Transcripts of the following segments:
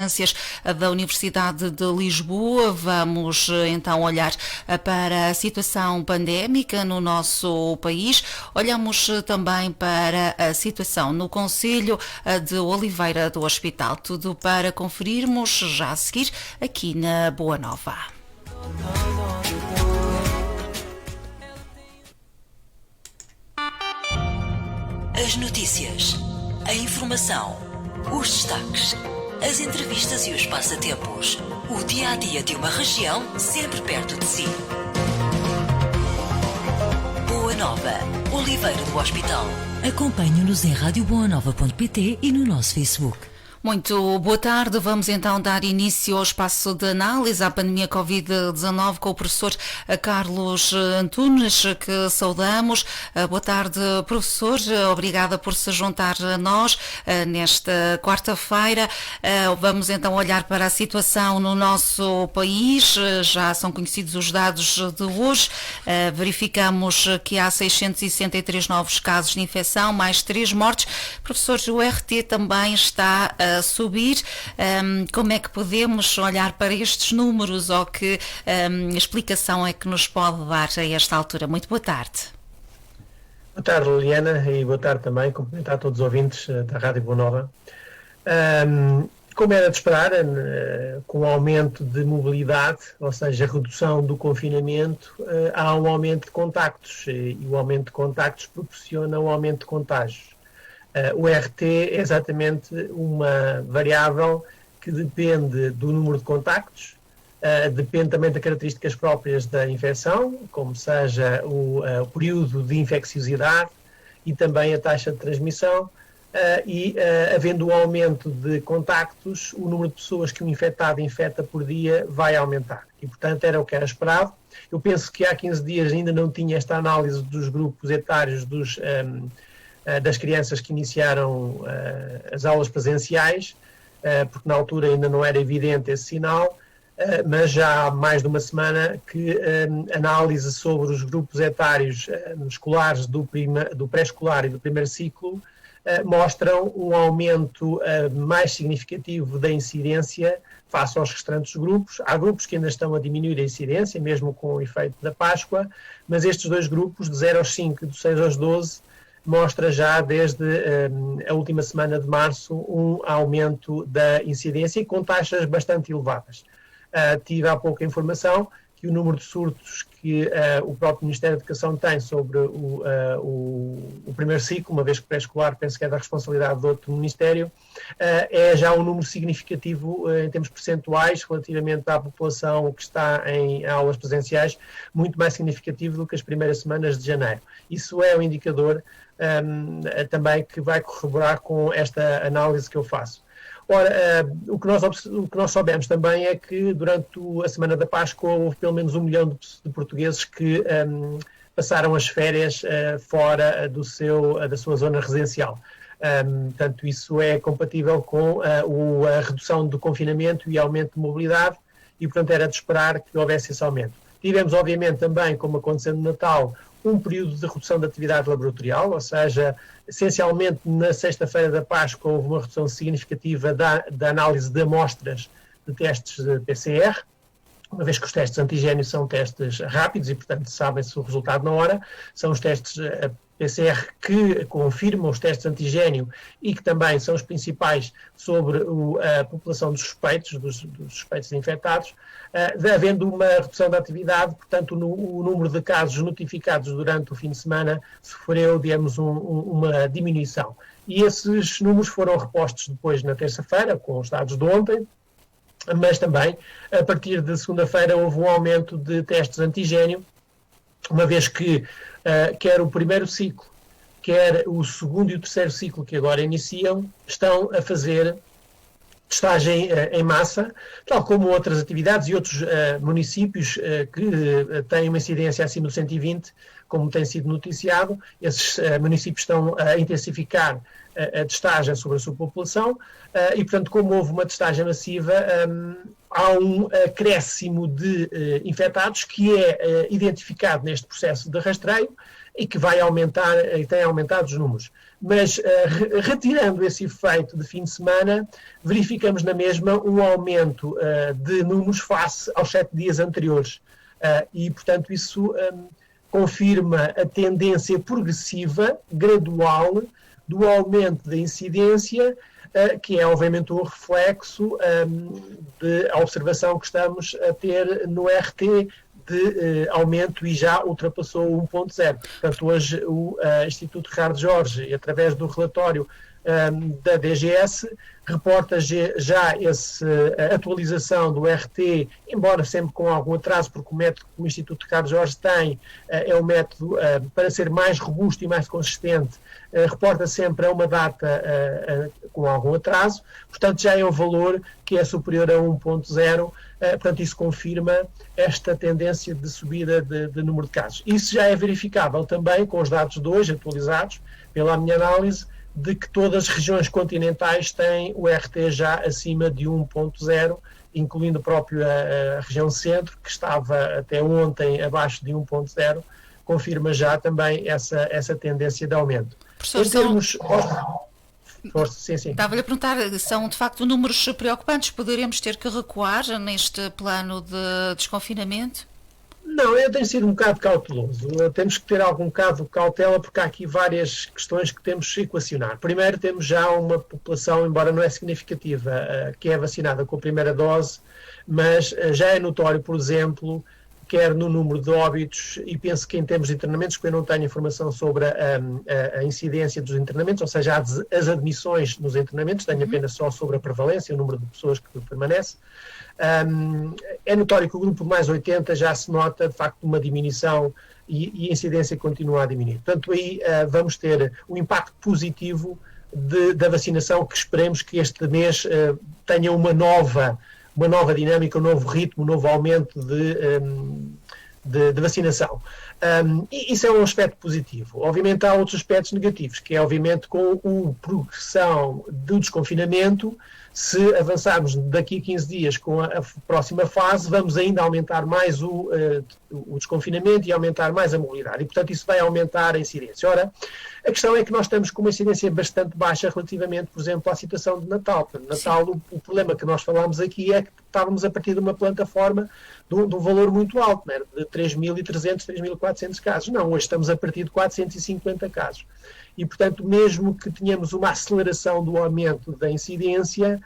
Da Universidade de Lisboa. Vamos então olhar para a situação pandémica no nosso país. Olhamos também para a situação no concelho de Oliveira do Hospital. Tudo para conferirmos já a seguir aqui na Boa Nova. As notícias, a informação, os destaques, as entrevistas e os passatempos. O dia-a-dia de uma região sempre perto de si. Boa Nova, Oliveira do Hospital. Acompanhe-nos em radioboanova.pt e no nosso Facebook. Muito boa tarde. Vamos então dar início ao espaço de análise à pandemia Covid-19 com o professor Carlos Antunes, que saudamos. Boa tarde, professor. Obrigada por se juntar a nós nesta quarta-feira. Vamos então olhar para a situação no nosso país. Já são conhecidos os dados de hoje. Verificamos que há 663 novos casos de infecção, mais 3 mortes. Professor, o RT também está a subir. Como é que podemos olhar para estes números, ou que explicação é que nos pode dar a esta altura? Muito boa tarde. Boa tarde, Liliana, e boa tarde também, cumprimentar a todos os ouvintes da Rádio Boa Nova. Como era de esperar, com o aumento de mobilidade, ou seja, a redução do confinamento, há um aumento de contactos, e o aumento de contactos proporciona um aumento de contágios. O RT é exatamente uma variável que depende do número de contactos, depende também das características próprias da infecção, como seja o período de infecciosidade e também a taxa de transmissão, havendo um aumento de contactos, o número de pessoas que um infectado infecta por dia vai aumentar. E, portanto, era o que era esperado. Eu penso que há 15 dias ainda não tinha esta análise dos grupos etários das crianças que iniciaram as aulas presenciais, porque na altura ainda não era evidente esse sinal, mas já há mais de uma semana que análise sobre os grupos etários escolares do pré-escolar e do primeiro ciclo mostram um aumento mais significativo da incidência face aos restantes grupos. Há grupos que ainda estão a diminuir a incidência, mesmo com o efeito da Páscoa, mas estes dois grupos, de 0 aos 5 e do 6 aos 12, mostra já desde a última semana de março um aumento da incidência e com taxas bastante elevadas. Tive há pouco a informação que o número de surtos que o próprio Ministério da Educação tem sobre o primeiro ciclo, uma vez que pré-escolar penso que é da responsabilidade de outro Ministério, é já um número significativo em termos percentuais relativamente à população que está em aulas presenciais, muito mais significativo do que as primeiras semanas de janeiro. Isso é um indicador também que vai corroborar com esta análise que eu faço. Ora, o que nós soubemos também é que durante a semana da Páscoa houve pelo menos 1 milhão de portugueses que passaram as férias fora da sua zona residencial. Portanto, isso é compatível com a redução do confinamento e aumento de mobilidade e, portanto, era de esperar que houvesse esse aumento. Tivemos, obviamente, também, como aconteceu no Natal, um período de redução da atividade laboratorial, ou seja, essencialmente na sexta-feira da Páscoa houve uma redução significativa da análise de amostras de testes de PCR, uma vez que os testes antigénio são testes rápidos e, portanto, sabem-se o resultado na hora, são os testes PCR que confirmam os testes antigénio e que também são os principais sobre a população dos suspeitos infectados, havendo uma redução da atividade, portanto o número de casos notificados durante o fim de semana sofreu, digamos, uma diminuição. E esses números foram repostos depois na terça-feira, com os dados de ontem, mas também, a partir de segunda-feira, houve um aumento de testes antigénio, uma vez que quer o primeiro ciclo, quer o segundo e o terceiro ciclo que agora iniciam, estão a fazer testagem em massa, tal como outras atividades e outros municípios que têm uma incidência acima de 120, como tem sido noticiado. Esses municípios estão a intensificar a testagem sobre a sua população e, portanto, como houve uma testagem massiva, há um acréscimo de infectados que é identificado neste processo de rastreio e que vai aumentar, e tem aumentado os números. Mas, retirando esse efeito de fim de semana, verificamos na mesma um aumento de números face aos 7 dias anteriores. E, portanto, isso confirma a tendência progressiva, gradual, do aumento da incidência, que é, obviamente, um reflexo da observação que estamos a ter no RT de aumento e já ultrapassou o 1.0. Portanto, hoje o Instituto Ricardo Jorge, através do relatório da DGS, reporta já essa atualização do RT, embora sempre com algum atraso, porque o método que o Instituto Ricardo Jorge tem é um método para ser mais robusto e mais consistente, reporta sempre a uma data com algum atraso, portanto já é um valor que é superior a 1.0, portanto isso confirma esta tendência de subida de número de casos. Isso já é verificável também com os dados de hoje atualizados, pela minha análise, de que todas as regiões continentais têm o RT já acima de 1.0, incluindo próprio a região centro, que estava até ontem abaixo de 1.0, confirma já também essa tendência de aumento. Professor, em termos... Sim. Estava-lhe a perguntar, são de facto números preocupantes, poderemos ter que recuar neste plano de desconfinamento? Não, eu tenho sido um bocado cauteloso. Temos que ter algum bocado de cautela porque há aqui várias questões que temos que equacionar. Primeiro, temos já uma população, embora não é significativa, que é vacinada com a primeira dose, mas já é notório, por exemplo, quer no número de óbitos, e penso que em termos de internamentos, porque eu não tenho informação sobre a incidência dos internamentos, ou seja, as admissões nos internamentos, tenho apenas só sobre a prevalência, o número de pessoas que permanece. É notório que o grupo de mais 80 já se nota, de facto, uma diminuição e a incidência continua a diminuir. Portanto, aí vamos ter um impacto positivo da vacinação, que esperemos que este mês tenha uma nova dinâmica, um novo ritmo, um novo aumento de vacinação. E isso é um aspecto positivo. Obviamente há outros aspectos negativos, que é obviamente com a progressão do desconfinamento. Se avançarmos daqui a 15 dias com a próxima fase, vamos ainda aumentar mais o desconfinamento e aumentar mais a mobilidade. E, portanto, isso vai aumentar a incidência. Ora, a questão é que nós estamos com uma incidência bastante baixa relativamente, por exemplo, à situação de Natal. Portanto, Natal, o problema que nós falámos aqui é que estávamos a partir de uma plataforma de um valor muito alto, né? De 3.300, 3.400 casos. Não, hoje estamos a partir de 450 casos. E, portanto, mesmo que tenhamos uma aceleração do aumento da incidência,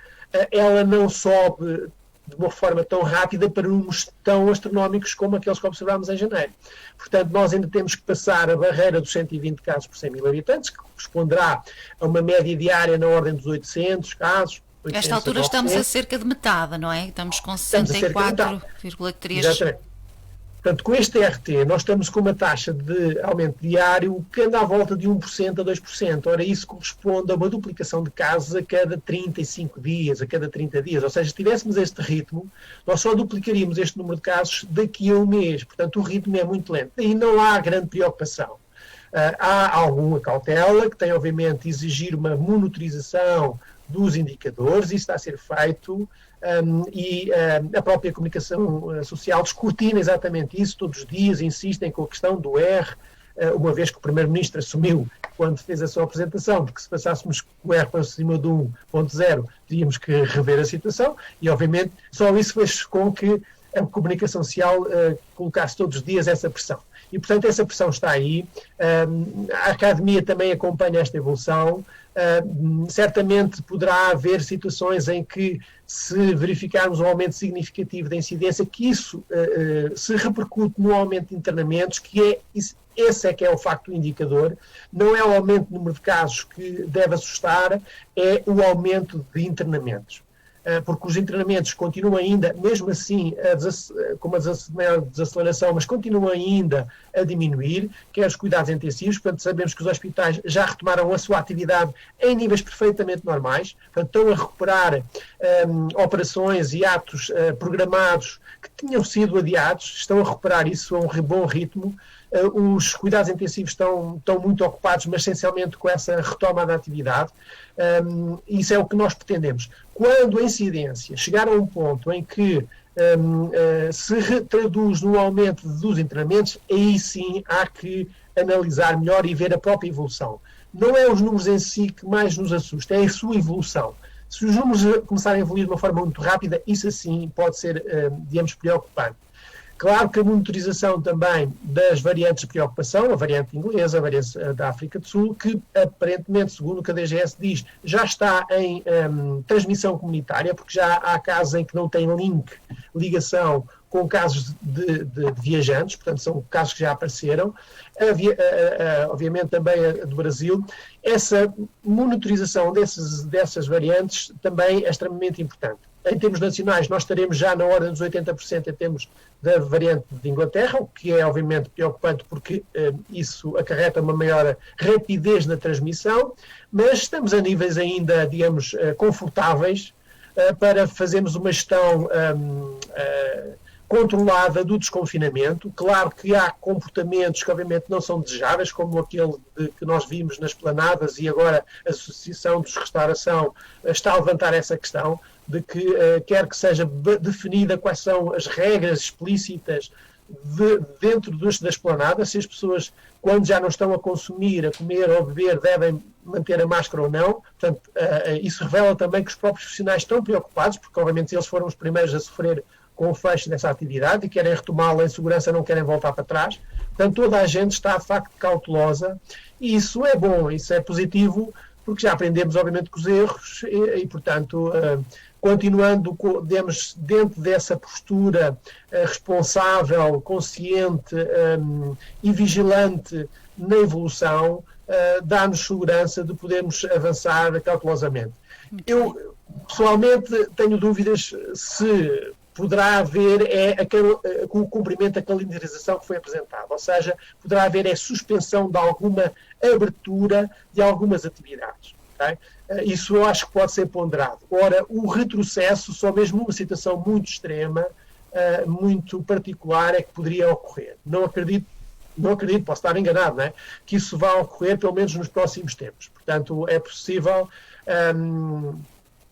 ela não sobe de uma forma tão rápida para números tão astronómicos como aqueles que observámos em janeiro. Portanto, nós ainda temos que passar a barreira dos 120 casos por 100 mil habitantes, que corresponderá a uma média diária na ordem dos 800 casos. Nesta altura estamos a cerca de metade, não é? Estamos com 64,3%. Exatamente. Portanto, com este RT, nós estamos com uma taxa de aumento diário que anda à volta de 1% a 2%. Ora, isso corresponde a uma duplicação de casos a cada 35 dias, a cada 30 dias. Ou seja, se tivéssemos este ritmo, nós só duplicaríamos este número de casos daqui a um mês. Portanto, o ritmo é muito lento. E não há grande preocupação. Há alguma cautela, que tem, obviamente, exigir uma monitorização dos indicadores, isso está a ser feito, e a própria comunicação social descortina exatamente isso, todos os dias insistem com a questão do R, uma vez que o Primeiro-Ministro assumiu, quando fez a sua apresentação, porque se passássemos o R para cima do 1.0, teríamos que rever a situação, e obviamente só isso fez com que a comunicação social colocasse todos os dias essa pressão. E, portanto, essa pressão está aí. A Academia também acompanha esta evolução. Certamente poderá haver situações em que, se verificarmos um aumento significativo da incidência, que isso se repercute no aumento de internamentos, esse é que é o facto indicador. Não é o aumento do número de casos que deve assustar, é o aumento de internamentos. Porque os internamentos continuam ainda, mesmo assim, com uma maior desaceleração, mas continuam ainda a diminuir, quer os cuidados intensivos. Portanto, sabemos que os hospitais já retomaram a sua atividade em níveis perfeitamente normais, portanto, estão a recuperar operações e atos programados que tinham sido adiados, estão a recuperar isso a um bom ritmo. os cuidados intensivos estão muito ocupados, mas essencialmente com essa retoma da atividade. Isso é o que nós pretendemos. Quando a incidência chegar a um ponto em que se traduz num aumento dos internamentos, aí sim há que analisar melhor e ver a própria evolução. Não é os números em si que mais nos assusta, é a sua evolução. Se os números começarem a evoluir de uma forma muito rápida, isso assim pode ser, digamos, preocupante. Claro que a monitorização também das variantes de preocupação, a variante inglesa, a variante da África do Sul, que aparentemente, segundo o que a DGS diz, já está em transmissão comunitária, porque já há casos em que não tem ligação com casos de viajantes, portanto são casos que já apareceram, obviamente também a do Brasil. Essa monitorização dessas variantes também é extremamente importante. Em termos nacionais, nós estaremos já na ordem dos 80% em termos da variante de Inglaterra, o que é obviamente preocupante porque isso acarreta uma maior rapidez na transmissão, mas estamos a níveis ainda, digamos, confortáveis para fazermos uma gestão controlada do desconfinamento. Claro que há comportamentos que obviamente não são desejáveis, como aquele que nós vimos nas planadas, e agora a Associação dos Restauração está a levantar essa questão de que quer que seja definida quais são as regras explícitas dentro das planadas, se as pessoas, quando já não estão a consumir, a comer ou a beber, devem manter a máscara ou não. Portanto, isso revela também que os próprios profissionais estão preocupados, porque obviamente eles foram os primeiros a sofrer com o fecho dessa atividade e querem retomá-la em segurança, não querem voltar para trás. Portanto, toda a gente está, de facto, cautelosa, e isso é bom, isso é positivo, porque já aprendemos, obviamente, com os erros e portanto, continuando, digamos, dentro dessa postura responsável, consciente e vigilante na evolução, dá-nos segurança de podermos avançar cautelosamente. Eu, pessoalmente, tenho dúvidas se poderá haver o cumprimento da calendarização que foi apresentada, ou seja, poderá haver suspensão de alguma abertura de algumas atividades. Okay? Isso eu acho que pode ser ponderado. Ora, o retrocesso, só mesmo numa situação muito extrema, muito particular, é que poderia ocorrer. Não acredito, posso estar enganado, não é? Que isso vá ocorrer, pelo menos nos próximos tempos. Portanto, é possível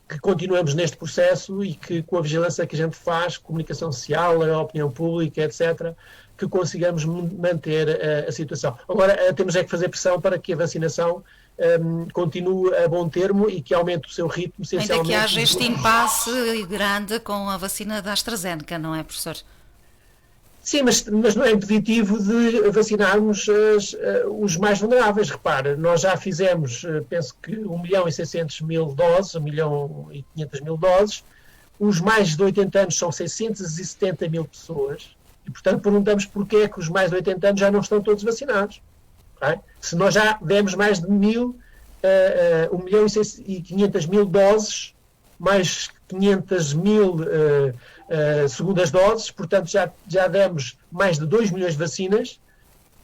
que continuemos neste processo e que, com a vigilância que a gente faz, comunicação social, a opinião pública, etc., que consigamos manter a situação. Agora, temos é que fazer pressão para que a vacinação continue a bom termo e que aumente o seu ritmo, essencialmente. Ainda que haja este impasse grande com a vacina da AstraZeneca, não é, professor? Sim, mas não é impeditivo de vacinarmos os mais vulneráveis. Repare, nós já fizemos, penso que 1.600.000 doses, 1.500.000 doses. Os mais de 80 anos são 670.000 pessoas. E, portanto, perguntamos porquê é que os mais de 80 anos já não estão todos vacinados. Okay? Se nós já demos mais de 1.500.000 doses, mais 500.000 segundas doses, portanto já demos mais de 2 milhões de vacinas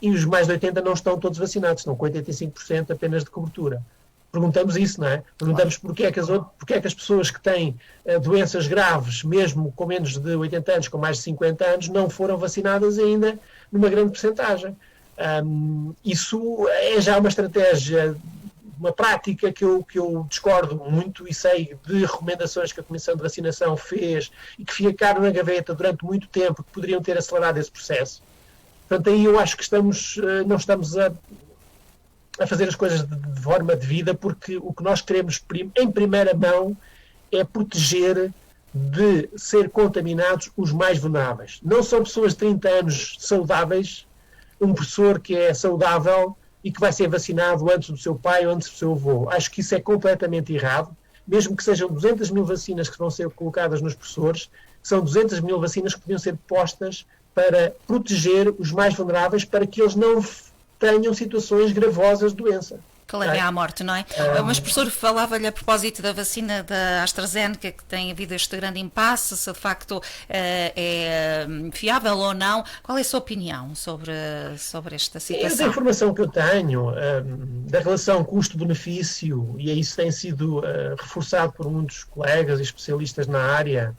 e os mais de 80 não estão todos vacinados, estão com 85% apenas de cobertura. Perguntamos isso, não é? Perguntamos porque é que as pessoas que têm doenças graves, mesmo com menos de 80 anos, com mais de 50 anos, não foram vacinadas ainda numa grande percentagem. Isso é já uma estratégia, uma prática que eu discordo muito e sei de recomendações que a Comissão de Vacinação fez e que ficaram na gaveta durante muito tempo, que poderiam ter acelerado esse processo. Portanto, aí eu acho que não estamos a fazer as coisas de forma devida, porque o que nós queremos em primeira mão é proteger de ser contaminados os mais vulneráveis. Não são pessoas de 30 anos saudáveis, um professor que é saudável e que vai ser vacinado antes do seu pai ou antes do seu avô. Acho que isso é completamente errado, mesmo que sejam 200.000 vacinas que vão ser colocadas nos professores, são 200.000 vacinas que podiam ser postas para proteger os mais vulneráveis, para que eles não tenham situações gravosas de doença. Que levem à morte, não é? Mas, professor, falava-lhe a propósito da vacina da AstraZeneca, que tem havido este grande impasse, se de facto é fiável ou não. Qual é a sua opinião sobre esta situação? Da informação que eu tenho, da relação custo-benefício, e isso tem sido reforçado por muitos colegas e especialistas na área,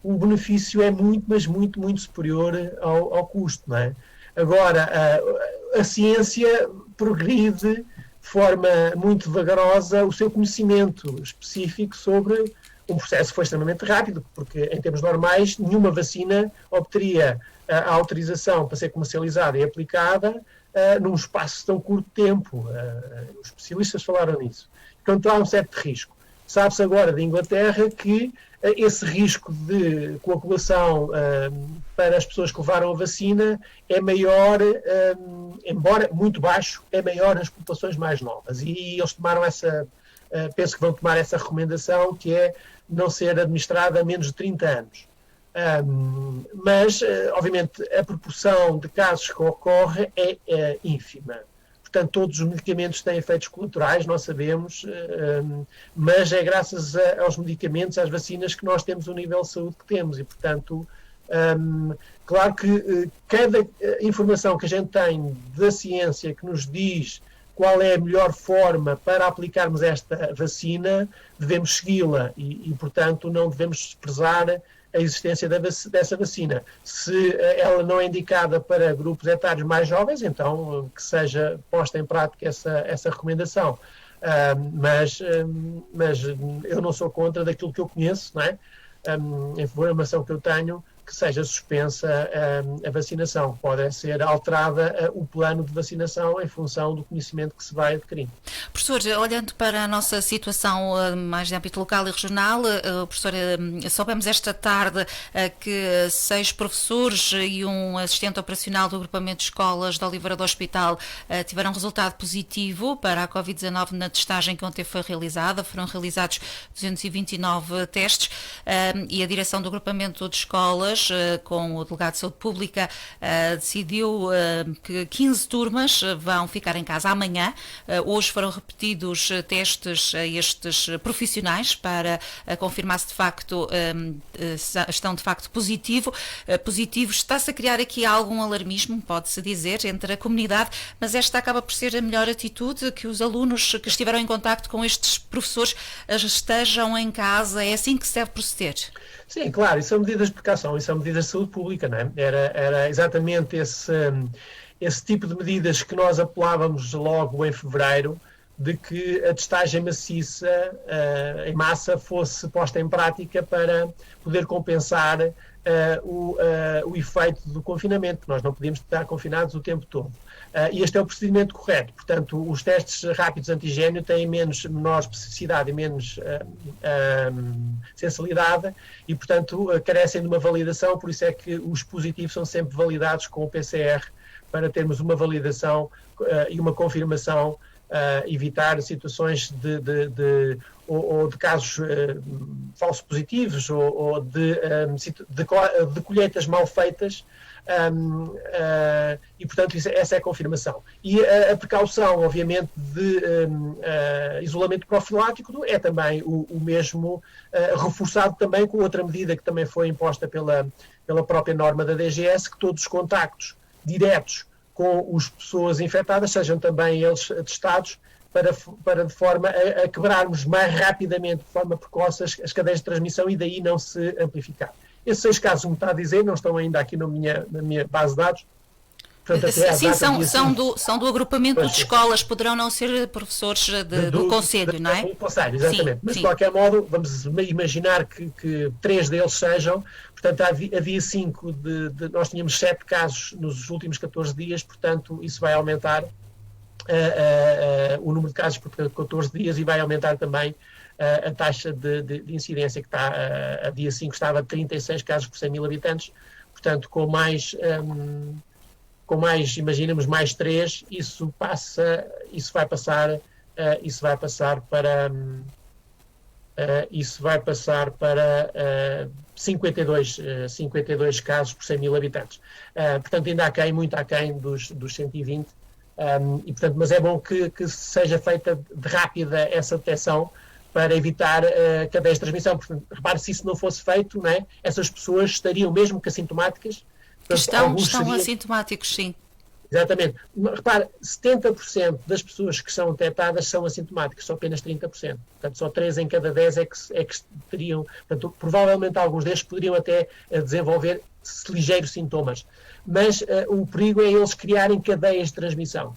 o benefício é muito, mas muito, muito superior ao custo, não é? Agora, a ciência progride de forma muito vagarosa o seu conhecimento específico sobre um processo que foi extremamente rápido, porque em termos normais nenhuma vacina obteria a autorização para ser comercializada e aplicada num espaço de tão curto tempo. Os especialistas falaram nisso. Portanto, há um certo risco. Sabe-se agora da Inglaterra que esse risco de coagulação para as pessoas que levaram a vacina é maior, embora muito baixo, é maior nas populações mais novas. E eles tomaram penso que vão tomar essa recomendação, que é não ser administrada a menos de 30 anos. Mas, obviamente, a proporção de casos que ocorre é ínfima. Portanto, todos os medicamentos têm efeitos colaterais, nós sabemos, mas é graças aos medicamentos, às vacinas, que nós temos o nível de saúde que temos. E, portanto, claro que cada informação que a gente tem da ciência que nos diz qual é a melhor forma para aplicarmos esta vacina, devemos segui-la e, portanto, não devemos desprezar a existência dessa vacina. Se ela não é indicada para grupos etários mais jovens, então que seja posta em prática essa recomendação. Mas eu não sou contra daquilo que eu conheço, não é? A informação que eu tenho, que seja suspensa a vacinação. Pode ser alterada o plano de vacinação em função do conhecimento que se vai adquirindo. Professor, olhando para a nossa situação mais de âmbito local e regional, professor, soubemos esta tarde que 6 professores e um assistente operacional do agrupamento de escolas de Oliveira do Hospital tiveram resultado positivo para a Covid-19 na testagem que ontem foi realizada. Foram realizados 229 testes e a direção do agrupamento de escolas, com o delegado de saúde pública, decidiu que 15 turmas vão ficar em casa amanhã. Hoje foram repetidos testes a estes profissionais para confirmar se de facto estão de facto positivos. Está-se a criar aqui algum alarmismo, pode-se dizer, entre a comunidade, mas esta acaba por ser a melhor atitude, que os alunos que estiveram em contacto com estes professores estejam em casa. É assim que se deve proceder? Sim, claro, isso são medidas de precaução, isso são medidas de saúde pública, não é? Era exatamente esse tipo de medidas que nós apelávamos logo em fevereiro, de que a testagem maciça, em massa, fosse posta em prática para poder compensar o efeito do confinamento. Nós não podíamos estar confinados o tempo todo. E este é o procedimento correto. Portanto, os testes rápidos antigênio têm menor especificidade e menos sensibilidade e, portanto, carecem de uma validação. Por isso é que os positivos são sempre validados com o PCR para termos uma validação e uma confirmação, evitar situações de casos falsos positivos ou de colheitas mal feitas. E, portanto, essa é a confirmação. E a precaução, obviamente, de isolamento profilático é também o mesmo, reforçado também com outra medida que também foi imposta pela própria norma da DGS, que todos os contactos diretos com as pessoas infectadas sejam também eles testados para de forma a quebrarmos mais rapidamente, de forma precoce, as cadeias de transmissão e daí não se amplificar. Esses 6 casos, como está a dizer, não estão ainda aqui na minha base de dados. Portanto, sim, são do agrupamento de escolas, poderão não ser professores do Conselho, não é? Do Conselho, exatamente. Sim, mas, sim. De qualquer modo, vamos imaginar que 3 deles sejam. Portanto, havia 5, nós tínhamos 7 casos nos últimos 14 dias, portanto, isso vai aumentar o número de casos por 14 dias e vai aumentar também a taxa de incidência, que está, a dia 5 estava a 36 casos por 100 mil habitantes, portanto, com mais, imaginamos, mais 3, isso vai passar para 52 casos por 100 mil habitantes. Portanto, ainda aquém, muito aquém dos 120, e, portanto, mas é bom que seja feita de rápida essa detecção para evitar cadeias de transmissão. Portanto, repare, se isso não fosse feito, não é? Essas pessoas estariam mesmo que assintomáticas. Portanto, estão assintomáticos, sim. Exatamente. Repare, 70% das pessoas que são detectadas são assintomáticas, só apenas 30%. Portanto, só 3 em cada 10 é que teriam, portanto, provavelmente alguns destes poderiam até desenvolver ligeiros sintomas. Mas o perigo é eles criarem cadeias de transmissão.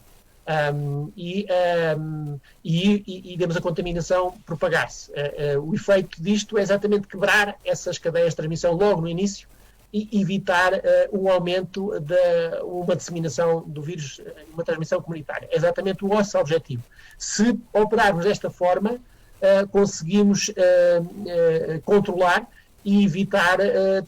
Digamos, a contaminação propagar-se. O efeito disto é exatamente quebrar essas cadeias de transmissão logo no início e evitar um aumento uma disseminação do vírus, uma transmissão comunitária. É exatamente o nosso objetivo. Se operarmos desta forma, conseguimos controlar e evitar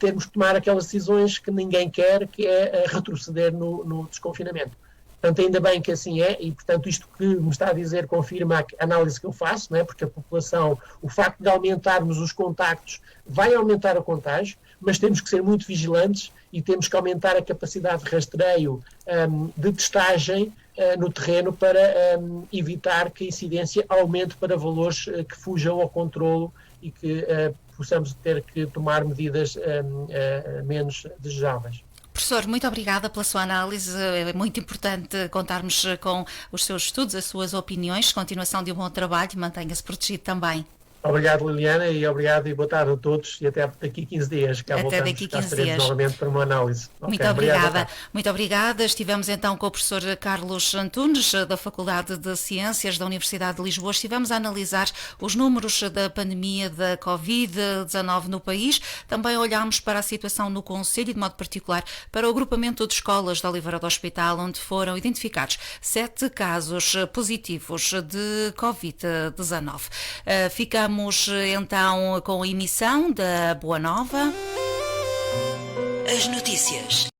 termos que tomar aquelas decisões que ninguém quer, que é retroceder no desconfinamento. Portanto, ainda bem que assim é, e portanto isto que me está a dizer confirma a análise que eu faço, não é? Porque a população, o facto de aumentarmos os contactos vai aumentar o contágio, mas temos que ser muito vigilantes e temos que aumentar a capacidade de rastreio, de testagem no terreno para evitar que a incidência aumente para valores que fujam ao controlo e que possamos ter que tomar medidas menos desejáveis. Professor, muito obrigada pela sua análise. É muito importante contarmos com os seus estudos, as suas opiniões. Continuação de um bom trabalho. Mantenha-se protegido também. Obrigado, Liliana, e obrigado e boa tarde a todos e até daqui a 15 dias. Cá até daqui a 15 dias. Novamente para uma análise. Muito obrigada. Muito obrigada. Estivemos então com o professor Carlos Antunes, da Faculdade de Ciências da Universidade de Lisboa. Estivemos a analisar os números da pandemia da Covid-19 no país. Também olhámos para a situação no Concelho e, de modo particular, para o agrupamento de escolas de Oliveira do Hospital, onde foram identificados 7 casos positivos de Covid-19. Ficamos então com a emissão da Boa Nova. As notícias.